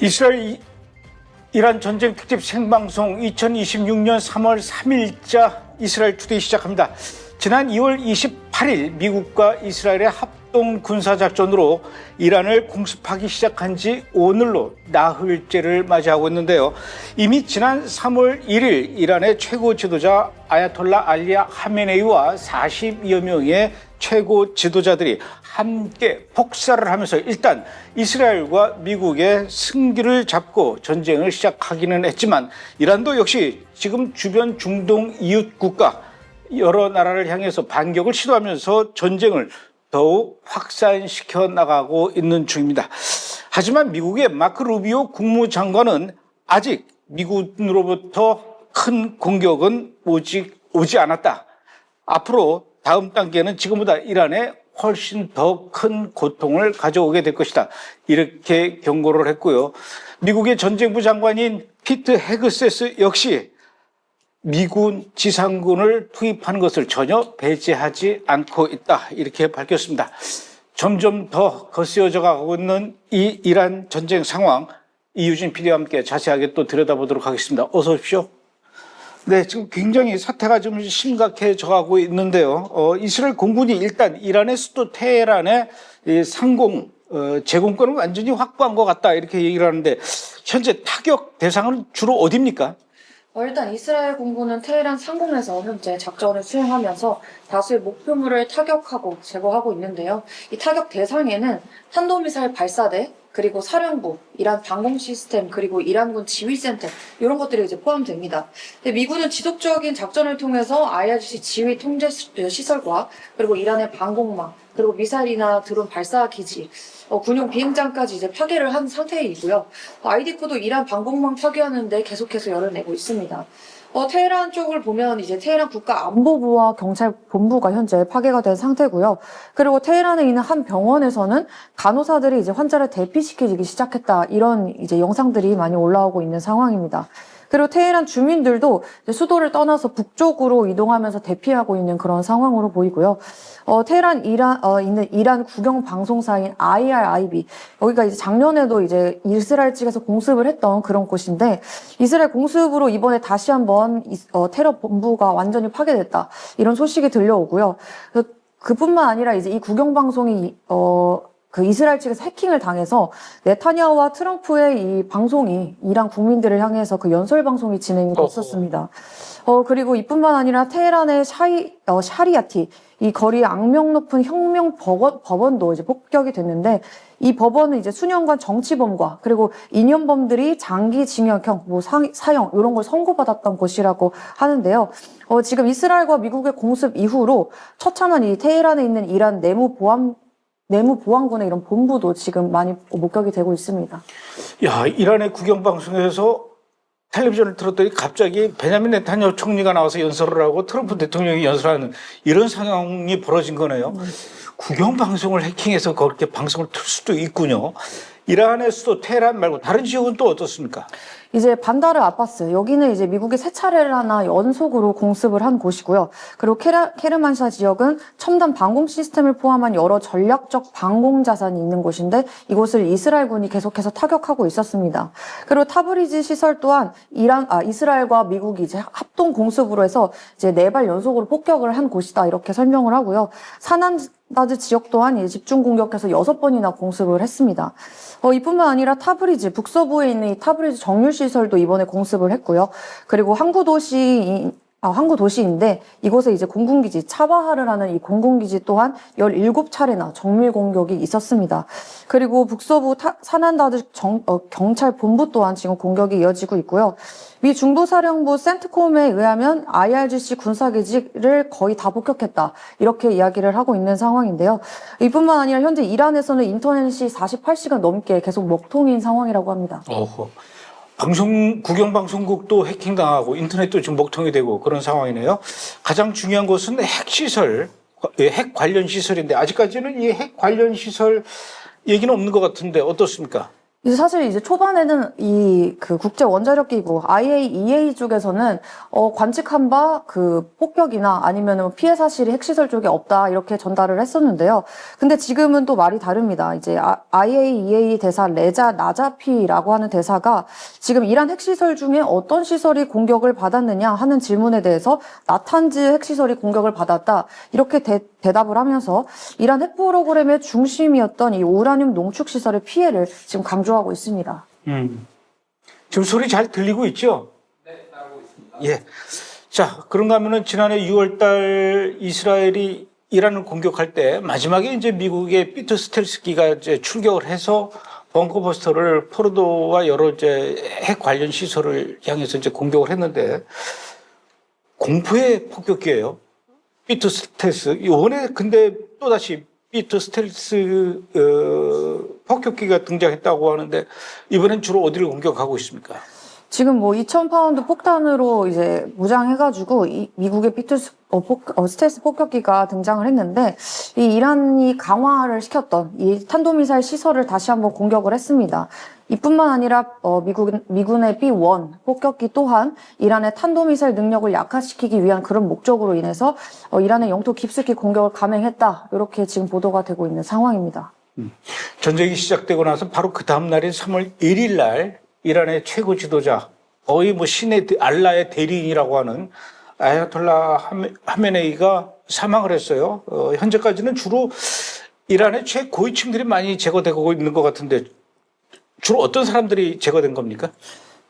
이스라엘 이란 전쟁 특집 생방송 2026년 3월 3일자 이스라엘 투데이 시작합니다. 지난 2월 28일 미국과 이스라엘의 합동 군사작전으로 이란을 공습하기 시작한 지 오늘로 나흘째를 맞이하고 있는데요. 이미 지난 3월 1일 이란의 최고 지도자 아야톨라 알리 하메네이와 40여 명의 최고 지도자들이 함께 폭사를 하면서 일단 이스라엘과 미국의 승기를 잡고 전쟁을 시작하기는 했지만 이란도 역시 지금 주변 중동 이웃 국가 여러 나라를 향해서 반격을 시도하면서 전쟁을 더욱 확산시켜 나가고 있는 중입니다. 하지만 미국의 마크 루비오 국무장관은 아직 미군으로부터 큰 공격은 오지 않았다. 앞으로 다음 단계는 지금보다 이란에 훨씬 더 큰 고통을 가져오게 될 것이다. 이렇게 경고를 했고요. 미국의 전쟁부 장관인 피트 헤그세스 역시 미군 지상군을 투입하는 것을 전혀 배제하지 않고 있다. 이렇게 밝혔습니다. 점점 더 거세어져 가고 있는 이 이란 전쟁 상황, 이유진 PD와 함께 자세하게 또 들여다보도록 하겠습니다. 어서 오십시오. 네, 지금 굉장히 사태가 좀 심각해져 가고 있는데요. 이스라엘 공군이 일단 이란의 수도 테헤란의 상공, 제공권을 완전히 확보한 것 같다. 이렇게 얘기를 하는데 현재 타격 대상은 주로 어디입니까? 일단 이스라엘 공군은 테헤란 상공에서 현재 작전을 수행하면서 다수의 목표물을 타격하고 제거하고 있는데요. 이 타격 대상에는 탄도미사일 발사대, 그리고 사령부, 이란 방공 시스템, 그리고 이란군 지휘센터 이런 것들이 이제 포함됩니다. 근데 미군은 지속적인 작전을 통해서 IRGC 지휘 통제 시설과 그리고 이란의 방공망, 그리고 미사일이나 드론 발사 기지, 군용 비행장까지 이제 파괴를 한 상태이고요. IDF도 이란 방공망 파괴하는데 계속해서 열을 내고 있습니다. 테헤란 쪽을 보면 이제 테헤란 국가안보부와 경찰본부가 현재 파괴가 된 상태고요. 그리고 테헤란에 있는 한 병원에서는 간호사들이 이제 환자를 대피시키기 시작했다. 이런 이제 영상들이 많이 올라오고 있는 상황입니다. 그리고 테헤란 주민들도 수도를 떠나서 북쪽으로 이동하면서 대피하고 있는 그런 상황으로 보이고요. 테헤란 있는 이란 국영 방송사인 IRIB, 여기가 이제 작년에도 이제 이스라엘 측에서 공습을 했던 그런 곳인데, 이스라엘 공습으로 이번에 다시 한번 테러 본부가 완전히 파괴됐다. 이런 소식이 들려오고요. 그뿐만 아니라 이제 이 국영 방송이 그 이스라엘 측에서 해킹을 당해서 네타냐후와 트럼프의 이 방송이 이란 국민들을 향해서 그 연설 방송이 진행이 됐었습니다. 그리고 이뿐만 아니라 테헤란의 샤리아티, 이 거리의 악명 높은 혁명 법원도 이제 폭격이 됐는데, 이 법원은 이제 수년간 정치범과 그리고 이념범들이 장기 징역형, 사형 이런 걸 선고받았던 곳이라고 하는데요. 지금 이스라엘과 미국의 공습 이후로 처참한 이 테헤란에 있는 이란 내무보안군의 이런 본부도 지금 많이 목격이 되고 있습니다. 야, 이란의 국영방송에서 텔레비전을 틀었더니 갑자기 베냐민 네타냐후 총리가 나와서 연설을 하고 트럼프 대통령이 연설하는 이런 상황이 벌어진 거네요. 국영방송을 해킹해서 그렇게 방송을 틀 수도 있군요. 이란의 수도 테헤란 말고 다른 지역은 또 어떻습니까? 이제 반다르 아바스, 여기는 이제 미국이 세 차례나 연속으로 공습을 한 곳이고요. 그리고 케르만샤 지역은 첨단 방공 시스템을 포함한 여러 전략적 방공 자산이 있는 곳인데, 이곳을 이스라엘군이 계속해서 타격하고 있었습니다. 그리고 타브리즈 시설 또한 이스라엘과 미국이 이제 합동 공습으로 해서 이제 4발 연속으로 폭격을 한 곳이다. 이렇게 설명을 하고요. 사난다드 지역 또한 집중 공격해서 6번이나 공습을 했습니다. 이뿐만 아니라 타브리즈, 북서부에 있는 이 타브리즈 정유시설도 이번에 공습을 했고요. 그리고 항구 도시인데 이곳에 이제 공군기지 차바하르라는 이 공군기지 또한 17차례나 정밀 공격이 있었습니다. 그리고 북서부 사난다드 경찰본부 또한 지금 공격이 이어지고 있고요. 미 중부사령부 센트콤에 의하면 IRGC 군사기지를 거의 다 폭격했다. 이렇게 이야기를 하고 있는 상황인데요. 이뿐만 아니라 현재 이란에서는 인터넷이 48시간 넘게 계속 먹통인 상황이라고 합니다. 국영방송국도 해킹당하고 인터넷도 지금 먹통이 되고 그런 상황이네요. 가장 중요한 것은 핵시설, 핵 관련 시설인데 아직까지는 이 핵 관련 시설 얘기는 없는 것 같은데 어떻습니까? 사실 이제 초반에는 이 그 국제 원자력 기구 IAEA 쪽에서는 관측한 바 그 폭격이나 아니면은 피해 사실이 핵시설 쪽에 없다 이렇게 전달을 했었는데요. 근데 지금은 또 말이 다릅니다. 이제 IAEA 대사 레자 나자피라고 하는 대사가 지금 이란 핵시설 중에 어떤 시설이 공격을 받았느냐 하는 질문에 대해서 나탄즈 핵시설이 공격을 받았다 이렇게 대답을 하면서 이란 핵 프로그램의 중심이었던 이 우라늄 농축 시설의 피해를 지금 강조하고 있습니다. 지금 소리 잘 들리고 있죠? 네, 나오고 있습니다. 예. 자, 그런가 하면은 지난해 6월달 이스라엘이 이란을 공격할 때 마지막에 이제 미국의 피터 스텔스키가 이제 출격을 해서 벙커버스터를 포르도와 여러 이제 핵 관련 시설을 향해서 이제 공격을 했는데 공포의 폭격기예요. 피터 스텔스. 이번에 근데 또다시 피터 스텔스 폭격기가 등장했다고 하는데 이번엔 주로 어디를 공격하고 있습니까? 지금 뭐 2,000파운드 폭탄으로 이제 무장해가지고 미국의 스텔스 폭격기가 등장을 했는데 이 이란이 강화를 시켰던 이 탄도미사일 시설을 다시 한번 공격을 했습니다. 이뿐만 아니라 미군의 B-1 폭격기 또한 이란의 탄도미사일 능력을 약화시키기 위한 그런 목적으로 인해서 이란의 영토 깊숙이 공격을 감행했다. 이렇게 지금 보도가 되고 있는 상황입니다. 전쟁이 시작되고 나서 바로 그 다음 날인 3월 1일 날 이란의 최고 지도자 거의 뭐 신의 알라의 대리인이라고 하는 아야톨라 하메네이가 사망을 했어요. 현재까지는 주로 이란의 최고위층들이 많이 제거되고 있는 것 같은데 주로 어떤 사람들이 제거된 겁니까?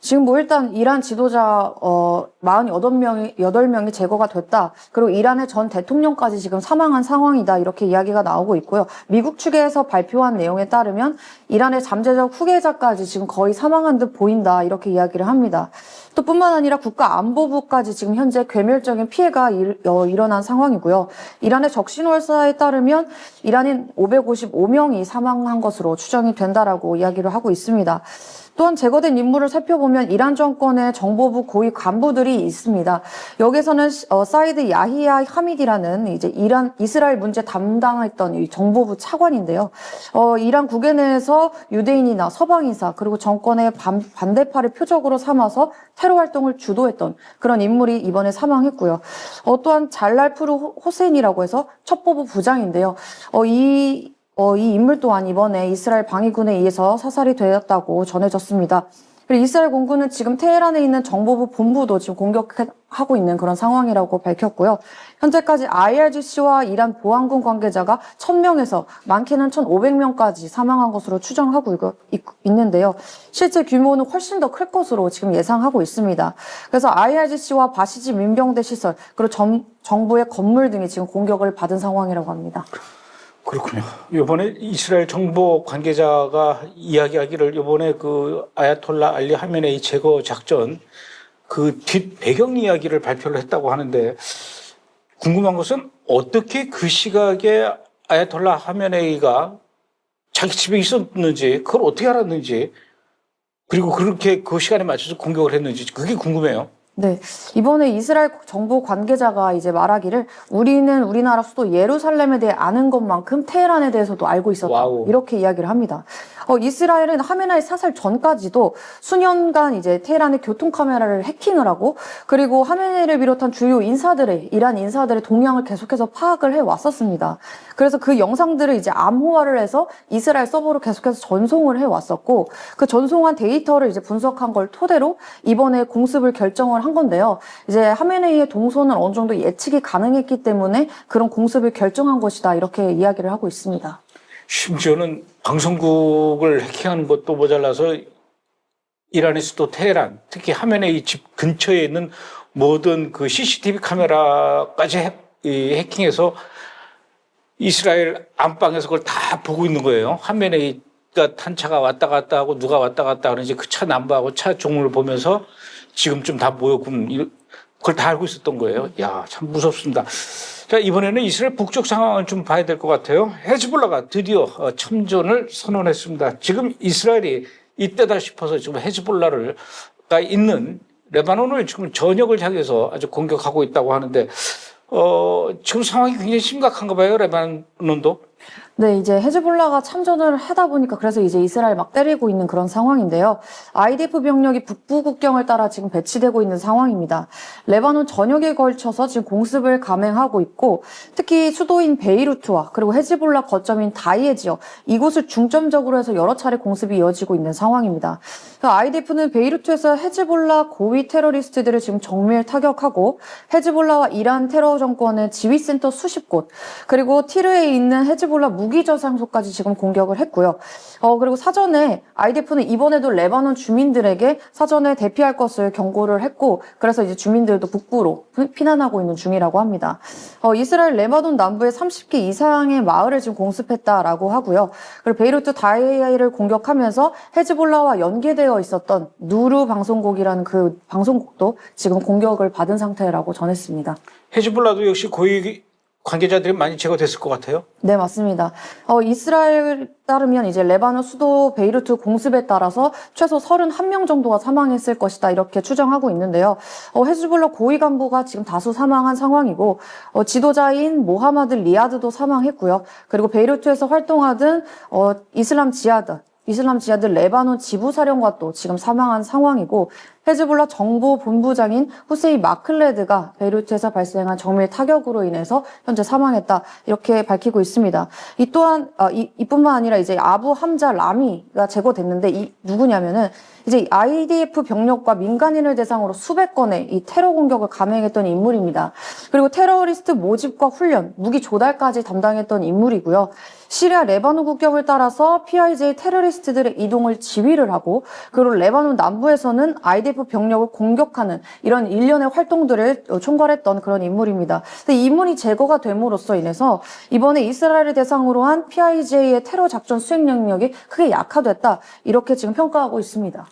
지금 뭐 일단 이란 지도자 48명이 제거가 됐다. 그리고 이란의 전 대통령까지 지금 사망한 상황이다. 이렇게 이야기가 나오고 있고요. 미국 측에서 발표한 내용에 따르면 이란의 잠재적 후계자까지 지금 거의 사망한 듯 보인다. 이렇게 이야기를 합니다. 또 뿐만 아니라 국가안보부까지 지금 현재 괴멸적인 피해가 일어난 상황이고요. 이란의 적신월사에 따르면 이란인 555명이 사망한 것으로 추정이 된다라고 이야기를 하고 있습니다. 또한 제거된 인물을 살펴보면 이란 정권의 정보부 고위 간부들이 있습니다. 여기서는 사이드 야히야 하미디라는 이제 이스라엘 문제 담당했던 이 정보부 차관인데요. 이란 국외 내에서 유대인이나 서방인사 그리고 정권의 반대파를 표적으로 삼아서 테러 활동을 주도했던 그런 인물이 이번에 사망했고요. 또한 잘랄푸르 호세인이라고 해서 첩보부 부장인데요. 이 인물 또한 이번에 이스라엘 방위군에 의해서 사살이 되었다고 전해졌습니다. 그리고 이스라엘 공군은 지금 테헤란에 있는 정보부 본부도 지금 공격하고 있는 그런 상황이라고 밝혔고요. 현재까지 IRGC와 이란 보안군 관계자가 1,000명에서 많게는 1,500명까지 사망한 것으로 추정하고 있는데요. 실제 규모는 훨씬 더 클 것으로 지금 예상하고 있습니다. 그래서 IRGC와 바시지 민병대 시설 그리고 정부의 건물 등이 지금 공격을 받은 상황이라고 합니다. 그렇군요. 이번에 이스라엘 정보 관계자가 이야기하기를 이번에 그 아야톨라 알리 하메네이 제거 작전 그 뒷 배경 이야기를 발표를 했다고 하는데 궁금한 것은 어떻게 그 시각에 아야톨라 하메네이가 자기 집에 있었는지 그걸 어떻게 알았는지 그리고 그렇게 그 시간에 맞춰서 공격을 했는지 그게 궁금해요. 네. 이번에 이스라엘 정부 관계자가 이제 말하기를 우리는 우리나라 수도 예루살렘에 대해 아는 것만큼 테헤란에 대해서도 알고 있었다. 와우. 이렇게 이야기를 합니다. 이스라엘은 하메나이 사살 전까지도 수년간 이제 테헤란의 교통 카메라를 해킹을 하고 그리고 하메네이를 비롯한 주요 이란 인사들의 동향을 계속해서 파악을 해 왔었습니다. 그래서 그 영상들을 이제 암호화를 해서 이스라엘 서버로 계속해서 전송을 해 왔었고 그 전송한 데이터를 이제 분석한 걸 토대로 이번에 공습을 결정을 한 건데요. 이제 하메네이의 동선은 어느 정도 예측이 가능했기 때문에 그런 공습을 결정한 것이다. 이렇게 이야기를 하고 있습니다. 심지어는 방송국을 해킹하는 것도 모자라서 이란의 수도 테헤란, 특히 하메네이 집 근처에 있는 모든 그 CCTV 카메라까지 해킹해서 이스라엘 안방에서 그걸 다 보고 있는 거예요. 하메네이가 탄 차가 왔다 갔다 하고 누가 왔다 갔다 하는지 그 차 남바하고 차 종류를 보면서 지금쯤 다 모였군. 그걸 다 알고 있었던 거예요. 야, 참 무섭습니다. 자, 이번에는 이스라엘 북쪽 상황을 좀 봐야 될 것 같아요. 헤즈볼라가 드디어 참전을 선언했습니다. 지금 이스라엘이 이때다 싶어서 지금 헤즈볼라가 있는 레바논을 지금 전역을 향해서 아주 공격하고 있다고 하는데, 지금 상황이 굉장히 심각한가 봐요, 레바논도. 네, 이제 헤즈볼라가 참전을 하다 보니까 그래서 이제 이스라엘 막 때리고 있는 그런 상황인데요. IDF 병력이 북부 국경을 따라 지금 배치되고 있는 상황입니다. 레바논 전역에 걸쳐서 지금 공습을 감행하고 있고 특히 수도인 베이루트와 그리고 헤즈볼라 거점인 다이에 지역 이곳을 중점적으로 해서 여러 차례 공습이 이어지고 있는 상황입니다. IDF는 베이루트에서 헤즈볼라 고위 테러리스트들을 지금 정밀 타격하고 헤즈볼라와 이란 테러 정권의 지휘센터 수십 곳 그리고 티르에 있는 헤즈볼라 무기 저장소까지 지금 공격을 했고요. 그리고 사전에 IDF는 이번에도 레바논 주민들에게 사전에 대피할 것을 경고를 했고 그래서 이제 주민들도 북부로 피난하고 있는 중이라고 합니다. 이스라엘 레바논 남부에 30개 이상의 마을을 지금 공습했다라고 하고요. 그리고 베이루트 다이아를 공격하면서 헤즈볼라와 연계되어 있었던 누르 방송국이라는 그 방송국도 지금 공격을 받은 상태라고 전했습니다. 헤즈볼라도 역시 고위 관계자들이 많이 제거됐을 것 같아요. 네, 맞습니다. 이스라엘 따르면 이제 레바논 수도 베이루트 공습에 따라서 최소 31명 정도가 사망했을 것이다 이렇게 추정하고 있는데요. 헤즈볼라 고위 간부가 지금 다수 사망한 상황이고 지도자인 모하마드 리아드도 사망했고요. 그리고 베이루트에서 활동하던 이슬람 지하드 레바논 지부사령관도 지금 사망한 상황이고 헤즈볼라 정보본부장인 후세인 마클레드가 베이루트에서 발생한 정밀 타격으로 인해서 현재 사망했다 이렇게 밝히고 있습니다. 이 또한 이뿐만 아니라 이제 아부 함자 라미가 제거됐는데 이 누구냐면은 이제 IDF 병력과 민간인을 대상으로 수백 건의 이 테러 공격을 감행했던 인물입니다. 그리고 테러리스트 모집과 훈련, 무기 조달까지 담당했던 인물이고요. 시리아 레바논 국경을 따라서 PIJ 테러리스트들의 이동을 지휘를 하고 그리고 레바논 남부에서는 IDF 병력을 공격하는 이런 일련의 활동들을 총괄했던 그런 인물입니다. 근데 이분이 제거가 됨으로써 인해서 이번에 이스라엘을 대상으로 한 PIJ의 테러 작전 수행 능력이 크게 약화됐다 이렇게 지금 평가하고 있습니다.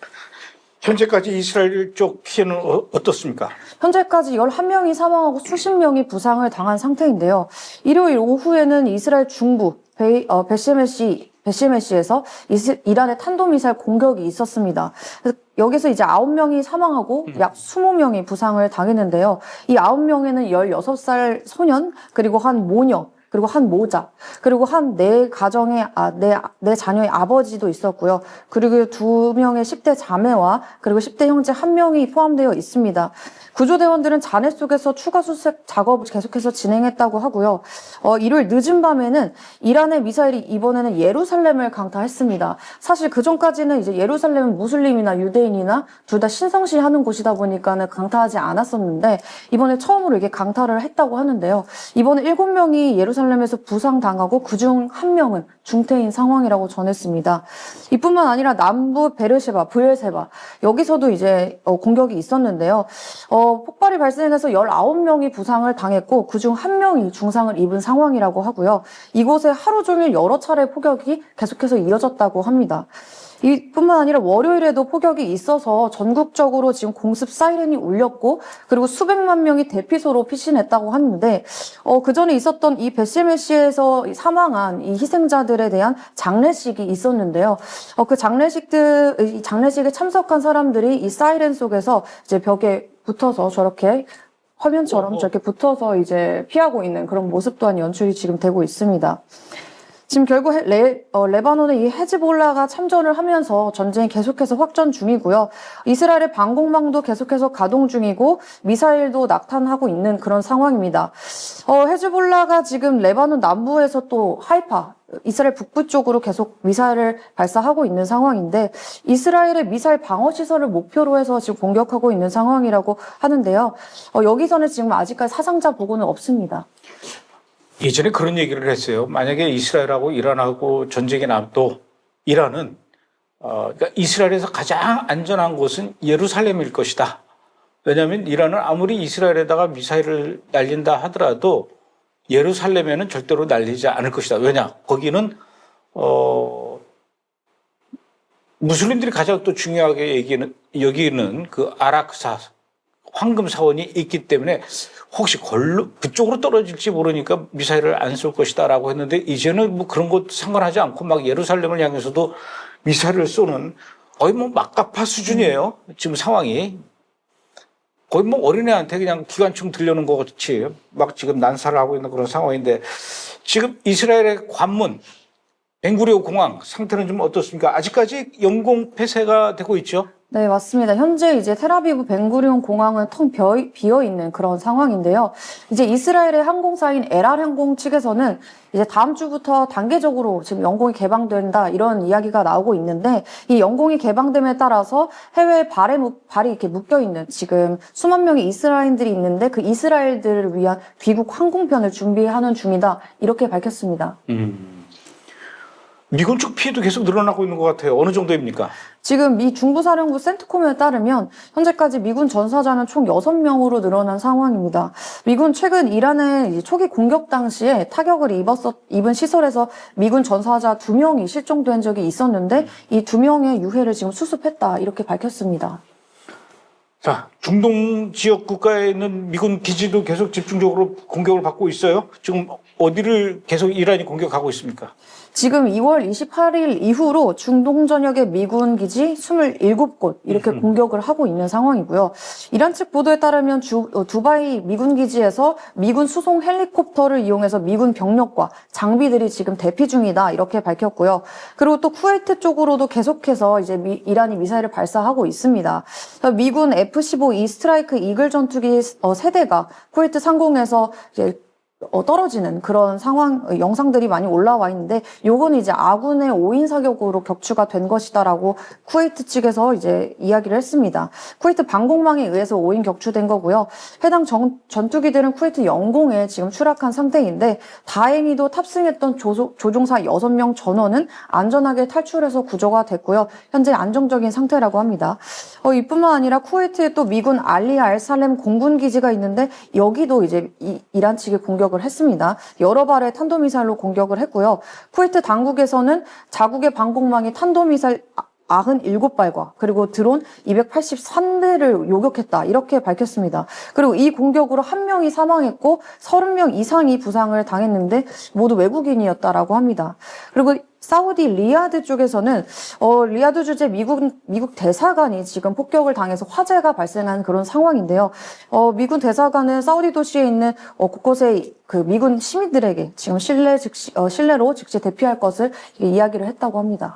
현재까지 이스라엘 쪽 피해는 어떻습니까? 현재까지 11명이 사망하고 수십 명이 부상을 당한 상태인데요. 일요일 오후에는 이스라엘 중부 베시메시에서 이란의 탄도미사일 공격이 있었습니다. 여기서 이제 9명이 사망하고 약 20명이 부상을 당했는데요. 이 9명에는 16살 소년, 그리고 한 모녀, 그리고 한 모자, 그리고 내 자녀의 아버지도 있었고요. 그리고 2명의 10대 자매와 그리고 10대 형제 1명이 포함되어 있습니다. 구조대원들은 잔해 속에서 추가 수색 작업을 계속해서 진행했다고 하고요. 일요일 늦은 밤에는 이란의 미사일이 이번에는 예루살렘을 강타했습니다. 사실 그 전까지는 이제 예루살렘은 무슬림이나 유대인이나 둘 다 신성시하는 곳이다 보니까는 강타하지 않았었는데 이번에 처음으로 이게 강타를 했다고 하는데요. 이번에 7명이 예루살렘에서 부상당하고 그중 1명은 중태인 상황이라고 전했습니다. 이뿐만 아니라 남부 브엘세바 여기서도 이제 공격이 있었는데요. 폭발이 발생해서 19명이 부상을 당했고 그중 1명이 중상을 입은 상황이라고 하고요. 이곳에 하루 종일 여러 차례 폭격이 계속해서 이어졌다고 합니다. 이뿐만 아니라 월요일에도 폭격이 있어서 전국적으로 지금 공습 사이렌이 울렸고 그리고 수백만 명이 대피소로 피신했다고 하는데 그 전에 있었던 이 베시메시에서 사망한 이 희생자들에 대한 장례식이 있었는데요. 그 장례식에 참석한 사람들이 이 사이렌 속에서 이제 벽에 붙어서 저렇게 화면처럼 저렇게 붙어서 이제 피하고 있는 그런 모습 또한 연출이 지금 되고 있습니다. 지금 결국 레바논의 이 헤즈볼라가 참전을 하면서 전쟁이 계속해서 확전 중이고요. 이스라엘의 방공망도 계속해서 가동 중이고 미사일도 낙탄하고 있는 그런 상황입니다. 헤즈볼라가 지금 레바논 남부에서 또 하이파, 이스라엘 북부 쪽으로 계속 미사일을 발사하고 있는 상황인데 이스라엘의 미사일 방어 시설을 목표로 해서 지금 공격하고 있는 상황이라고 하는데요. 여기서는 지금 아직까지 사상자 보고는 없습니다. 예전에 그런 얘기를 했어요. 만약에 이스라엘하고 이란하고 전쟁이 나도 이란은 그러니까 이스라엘에서 가장 안전한 곳은 예루살렘일 것이다. 왜냐하면 이란은 아무리 이스라엘에다가 미사일을 날린다 하더라도 예루살렘에는 절대로 날리지 않을 것이다. 왜냐? 거기는 무슬림들이 가장 또 중요하게 여기는 그 아락사 황금 사원이 있기 때문에 혹시 그쪽으로 떨어질지 모르니까 미사일을 안 쏠 것이다라고 했는데 이제는 뭐 그런 것 상관하지 않고 막 예루살렘을 향해서도 미사일을 쏘는 거의 뭐 막가파 수준이에요. 지금 상황이. 거의 뭐 어린애한테 그냥 기관총 들려는 것 같이 막 지금 난사를 하고 있는 그런 상황인데 지금 이스라엘의 관문 벤구리온 공항 상태는 좀 어떻습니까? 아직까지 영공 폐쇄가 되고 있죠? 네, 맞습니다. 현재 이제 텔아비브 벤구리온 공항은 텅 비어 있는 그런 상황인데요. 이제 이스라엘의 항공사인 에랄 항공 측에서는 이제 다음 주부터 단계적으로 지금 영공이 개방된다 이런 이야기가 나오고 있는데 이 영공이 개방됨에 따라서 해외에 발이 이렇게 묶여 있는 지금 수만 명의 이스라엘인들이 있는데 그 이스라엘들을 위한 귀국 항공편을 준비하는 중이다 이렇게 밝혔습니다. 미군 쪽 피해도 계속 늘어나고 있는 것 같아요. 어느 정도입니까? 지금 미 중부사령부 센트콤에 따르면 현재까지 미군 전사자는 총 6명으로 늘어난 상황입니다. 미군 최근 이란의 초기 공격 당시에 타격을 입은 시설에서 미군 전사자 2명이 실종된 적이 있었는데 이 2명의 유해를 지금 수습했다 이렇게 밝혔습니다. 자, 중동 지역 국가에 있는 미군 기지도 계속 집중적으로 공격을 받고 있어요. 지금 어디를 계속 이란이 공격하고 있습니까? 지금 2월 28일 이후로 중동 전역의 미군 기지 27곳 이렇게 공격을 하고 있는 상황이고요. 이란 측 보도에 따르면 두바이 미군 기지에서 미군 수송 헬리콥터를 이용해서 미군 병력과 장비들이 지금 대피 중이다 이렇게 밝혔고요. 그리고 또 쿠웨이트 쪽으로도 계속해서 이제 이란이 미사일을 발사하고 있습니다. 미군 F-15E 스트라이크 이글 전투기 세대가 쿠웨이트 상공에서 이제 떨어지는 그런 상황, 영상들이 많이 올라와 있는데, 요건 이제 아군의 오인 사격으로 격추가 된 것이다라고 쿠웨이트 측에서 이제 이야기를 했습니다. 쿠웨이트 방공망에 의해서 오인 격추된 거고요. 해당 전투기들은 쿠웨이트 영공에 지금 추락한 상태인데, 다행히도 탑승했던 조종사 6명 전원은 안전하게 탈출해서 구조가 됐고요. 현재 안정적인 상태라고 합니다. 이뿐만 아니라 쿠웨이트에 또 미군 알리 알살렘 공군 기지가 있는데, 여기도 이제 이란 측이 공격을 했습니다. 여러 발의 탄도미사일로 공격을 했고요. 쿠웨이트 당국에서는 자국의 방공망이 탄도미사일 97발과 그리고 드론 283대를 요격했다 이렇게 밝혔습니다. 그리고 이 공격으로 1명이 사망했고 30명 이상이 부상을 당했는데 모두 외국인이었다라고 합니다. 그리고 사우디 리야드 쪽에서는 리야드 주재 미국 대사관이 지금 폭격을 당해서 화재가 발생한 그런 상황인데요. 미군 대사관은 사우디 도시에 있는 곳곳에 그 미군 시민들에게 지금 실내로 즉시 대피할 것을 이야기를 했다고 합니다.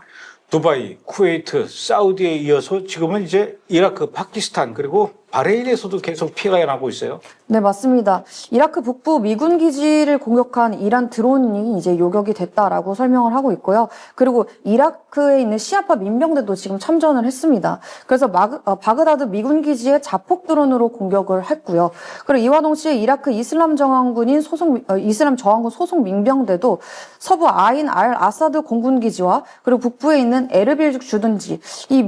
두바이, 쿠웨이트, 사우디에 이어서 지금은 이제 이라크, 파키스탄 그리고 바레인에서도 계속 피해가 나고 있어요. 네, 맞습니다. 이라크 북부 미군 기지를 공격한 이란 드론이 이제 요격이 됐다라고 설명을 하고 있고요. 그리고 이라크에 있는 시아파 민병대도 지금 참전을 했습니다. 그래서 바그다드 미군 기지에 자폭 드론으로 공격을 했고요. 그리고 이와 동시에 이라크 이슬람 저항군 소속 민병대도 서부 아인 알 아사드 공군 기지와 그리고 북부에 있는 에르빌 주둔지 이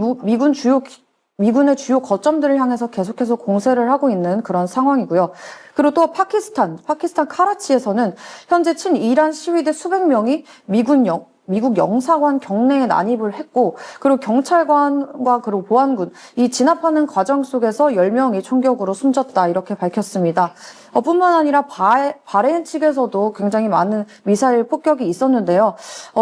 미군의 주요 거점들을 향해서 계속해서 공세를 하고 있는 그런 상황이고요. 그리고 또 파키스탄 카라치에서는 현재 친이란 시위대 수백 명이 미국 영사관 경내에 난입을 했고, 그리고 경찰관과 그리고 보안군, 이 진압하는 과정 속에서 10명이 총격으로 숨졌다, 이렇게 밝혔습니다. 뿐만 아니라 바레인 측에서도 굉장히 많은 미사일 폭격이 있었는데요.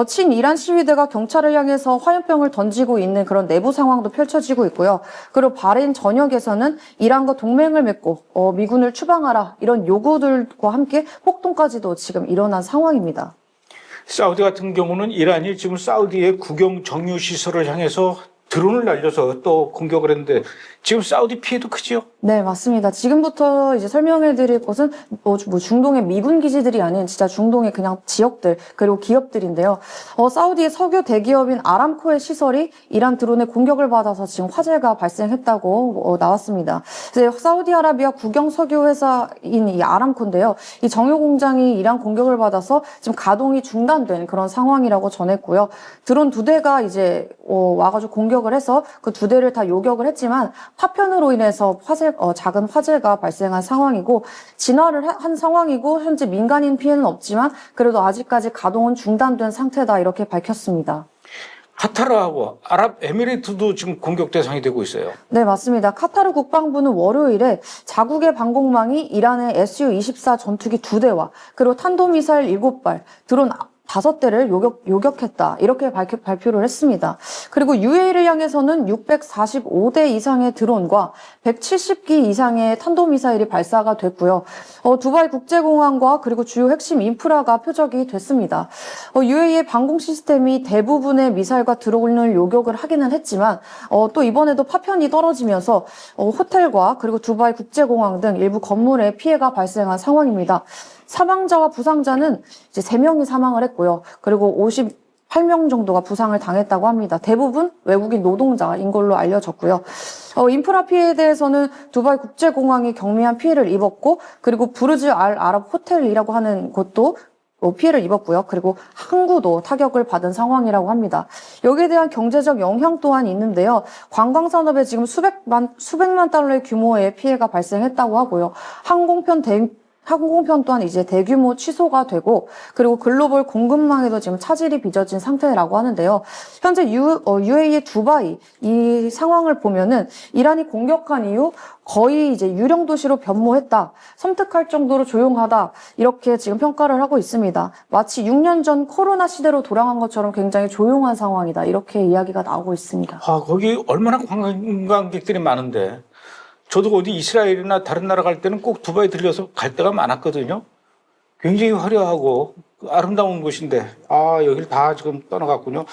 친이란 시위대가 경찰을 향해서 화염병을 던지고 있는 그런 내부 상황도 펼쳐지고 있고요. 그리고 바레인 전역에서는 이란과 동맹을 맺고 미군을 추방하라 이런 요구들과 함께 폭동까지도 지금 일어난 상황입니다. 사우디 같은 경우는 이란이 지금 사우디의 국영 정유 시설을 향해서 드론을 날려서 또 공격을 했는데 지금 사우디 피해도 크지요? 네, 맞습니다. 지금부터 이제 설명해 드릴 곳은 중동의 미군 기지들이 아닌 진짜 중동의 그냥 지역들 그리고 기업들인데요. 사우디의 석유 대기업인 아람코의 시설이 이란 드론의 공격을 받아서 지금 화재가 발생했다고 나왔습니다. 이제 사우디아라비아 국영 석유 회사인 이 아람코인데요. 이 정유 공장이 이란 공격을 받아서 지금 가동이 중단된 그런 상황이라고 전했고요. 드론 2대가 이제 와가지고 공격을 해서 그 2대를 다 요격을 했지만 파편으로 인해서 작은 화재가 발생한 상황이고 진화를 한 상황이고 현재 민간인 피해는 없지만 그래도 아직까지 가동은 중단된 상태다 이렇게 밝혔습니다. 카타르하고 아랍에미리트도 지금 공격 대상이 되고 있어요. 네, 맞습니다. 카타르 국방부는 월요일에 자국의 방공망이 이란의 Su-24 전투기 2대와 그리고 탄도미사일 7발, 드론 5대를 요격했다. 이렇게 발표를 했습니다. 그리고 UAE를 향해서는 645대 이상의 드론과 170기 이상의 탄도미사일이 발사가 됐고요. 두바이 국제공항과 그리고 주요 핵심 인프라가 표적이 됐습니다. UAE의 방공 시스템이 대부분의 미사일과 드론을 요격을 하기는 했지만 또 이번에도 파편이 떨어지면서 호텔과 그리고 두바이 국제공항 등 일부 건물에 피해가 발생한 상황입니다. 사망자와 부상자는 이제 3명이 사망을 했고요. 그리고 58명 정도가 부상을 당했다고 합니다. 대부분 외국인 노동자인 걸로 알려졌고요. 인프라 피해에 대해서는 두바이 국제공항이 경미한 피해를 입었고, 그리고 부르즈 알 아랍 호텔이라고 하는 곳도 피해를 입었고요. 그리고 항구도 타격을 받은 상황이라고 합니다. 여기에 대한 경제적 영향 또한 있는데요. 관광산업에 지금 수백만 달러의 규모의 피해가 발생했다고 하고요. 항공편 또한 이제 대규모 취소가 되고, 그리고 글로벌 공급망에도 지금 차질이 빚어진 상태라고 하는데요. 현재 UAE 두바이 이 상황을 보면은 이란이 공격한 이후 거의 이제 유령 도시로 변모했다. 섬뜩할 정도로 조용하다. 이렇게 지금 평가를 하고 있습니다. 마치 6년 전 코로나 시대로 돌아간 것처럼 굉장히 조용한 상황이다. 이렇게 이야기가 나오고 있습니다. 거기 얼마나 관광객들이 많은데. 저도 어디 이스라엘이나 다른 나라 갈 때는 꼭 두바이 들려서 갈 때가 많았거든요. 굉장히 화려하고 아름다운 곳인데 여길 다 지금 떠나갔군요.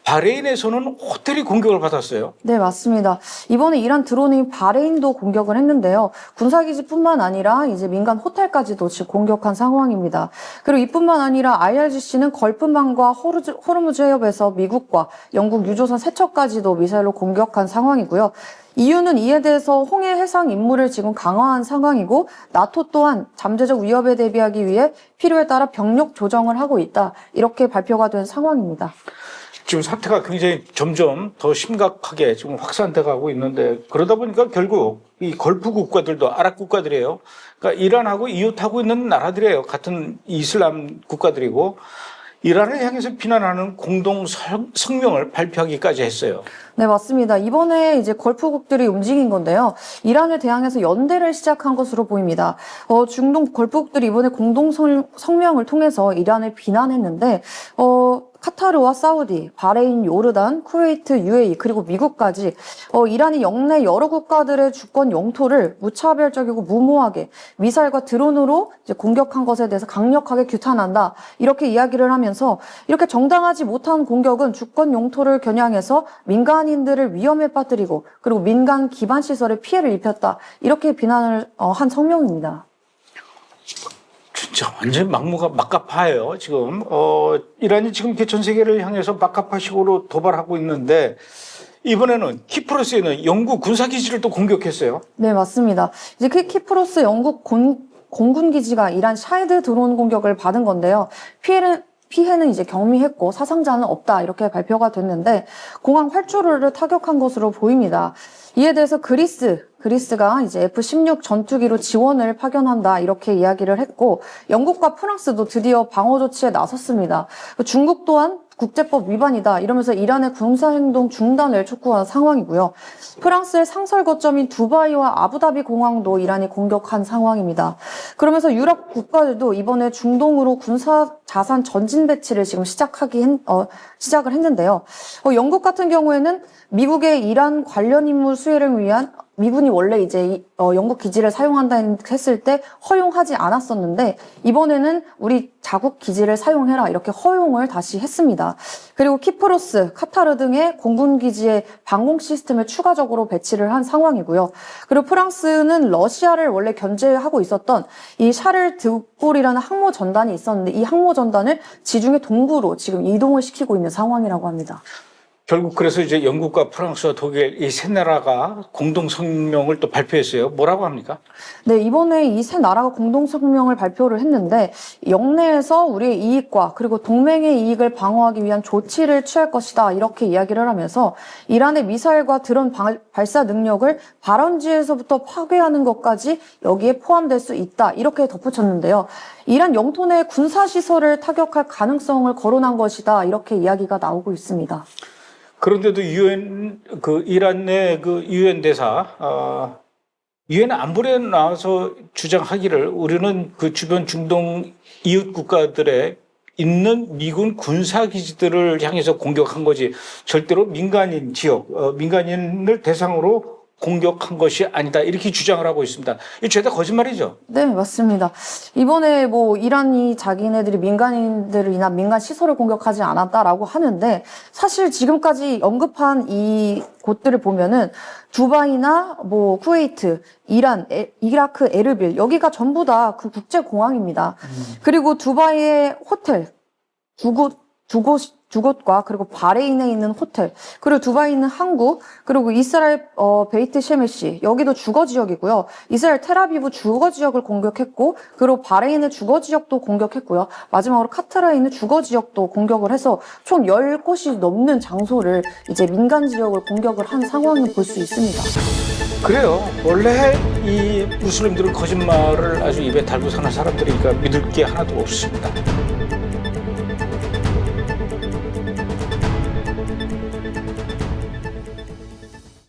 바레인에서는 호텔이 공격을 받았어요. 네, 맞습니다. 이번에 이란 드론이 바레인도 공격을 했는데요. 군사기지뿐만 아니라 이제 민간 호텔까지도 지금 공격한 상황입니다. 그리고 이뿐만 아니라 IRGC는 걸프만과 호르무즈 해협에서 미국과 영국 유조선 3척까지도 미사일로 공격한 상황이고요. 이유는 이에 대해서 홍해 해상 임무를 지금 강화한 상황이고, 나토 또한 잠재적 위협에 대비하기 위해 필요에 따라 병력 조정을 하고 있다. 이렇게 발표가 된 상황입니다. 지금 사태가 굉장히 점점 더 심각하게 지금 확산돼 가고 있는데, 그러다 보니까 결국 이 걸프 국가들도 아랍 국가들이에요. 그러니까 이란하고 이웃하고 있는 나라들이에요. 같은 이슬람 국가들이고, 이란을 향해서 비난하는 공동 성명을 발표하기까지 했어요. 네, 맞습니다. 이번에 이제 걸프국들이 움직인 건데요. 이란을 대항해서 연대를 시작한 것으로 보입니다. 중동 걸프국들이 이번에 공동 성명을 통해서 이란을 비난했는데, 카타르와 사우디, 바레인, 요르단, 쿠웨이트, UAE, 그리고 미국까지 이란이 영내 여러 국가들의 주권 영토를 무차별적이고 무모하게 미사일과 드론으로 이제 공격한 것에 대해서 강력하게 규탄한다. 이렇게 이야기를 하면서, 이렇게 정당하지 못한 공격은 주권 영토를 겨냥해서 민간인들을 위험에 빠뜨리고, 그리고 민간 기반 시설에 피해를 입혔다. 이렇게 비난을 한 성명입니다. 진짜 완전 막가파예요, 지금. 이란이 지금 이렇게 전 세계를 향해서 막가파식으로 도발하고 있는데, 이번에는 키프로스에 있는 영국 군사기지를 또 공격했어요. 네, 맞습니다. 이제 키프로스 영국 공군기지가 이란 샤헤드 드론 공격을 받은 건데요. 피해는 이제 경미했고 사상자는 없다. 이렇게 발표가 됐는데, 공항 활주로를 타격한 것으로 보입니다. 이에 대해서 그리스가 이제 F-16 전투기로 지원을 파견한다. 이렇게 이야기를 했고, 영국과 프랑스도 드디어 방어 조치에 나섰습니다. 중국 또한 국제법 위반이다. 이러면서 이란의 군사행동 중단을 촉구한 상황이고요. 프랑스의 상설 거점인 두바이와 아부다비 공항도 이란이 공격한 상황입니다. 그러면서 유럽 국가들도 이번에 중동으로 군사 자산 전진 배치를 지금 시작을 했는데요. 영국 같은 경우에는 미국의 이란 관련 임무 수행을 위한, 미군이 원래 이제 영국 기지를 사용한다 했을 때 허용하지 않았었는데, 이번에는 우리 자국 기지를 사용해라 이렇게 허용을 다시 했습니다. 그리고 키프로스, 카타르 등의 공군 기지에 방공 시스템을 추가적으로 배치를 한 상황이고요. 그리고 프랑스는 러시아를 원래 견제하고 있었던 이 샤를 드골이라는 항모 전단이 있었는데, 이 항모 전단을 지중해 동부로 지금 이동을 시키고 있는 상황이라고 합니다. 결국 그래서 이제 영국과 프랑스와 독일 이 세 나라가 공동 성명을 또 발표했어요. 뭐라고 합니까? 네, 이번에 이 세 나라가 공동 성명을 발표를 했는데, 영내에서 우리의 이익과 그리고 동맹의 이익을 방어하기 위한 조치를 취할 것이다. 이렇게 이야기를 하면서, 이란의 미사일과 드론 발사 능력을 발원지에서부터 파괴하는 것까지 여기에 포함될 수 있다. 이렇게 덧붙였는데요. 이란 영토 내 군사시설을 타격할 가능성을 거론한 것이다. 이렇게 이야기가 나오고 있습니다. 그런데도 이란 내 유엔 대사, 유엔 안보리에 나와서 주장하기를, 우리는 그 주변 중동 이웃 국가들의 있는 미군 군사기지들을 향해서 공격한 거지 절대로 민간인 지역, 민간인을 대상으로 공격한 것이 아니다. 이렇게 주장을 하고 있습니다. 이 죄다 거짓말이죠. 네, 맞습니다. 이번에 뭐 이란이 자기네들이 민간인들이나 민간 시설을 공격하지 않았다라고 하는데 사실 지금까지 언급한 이 곳들을 보면은 두바이나 뭐 쿠웨이트, 이란, 이라크, 에르빌 여기가 전부 다 그 국제공항입니다. 그리고 두바이의 호텔 두 곳과 그리고 바레인에 있는 호텔 그리고 두바이에 있는 항구 그리고 이스라엘 베이트 셰메시 여기도 주거 지역이고요. 이스라엘 텔아비브 주거 지역을 공격했고 그리고 바레인의 주거 지역도 공격했고요. 마지막으로 카타르에 있는 주거 지역도 공격을 해서 총 10곳이 넘는 장소를 이제 민간 지역을 공격을 한 상황을 볼 수 있습니다. 그래요. 원래 이 무슬림들은 거짓말을 아주 입에 달고 사는 사람들이니까 믿을 게 하나도 없습니다.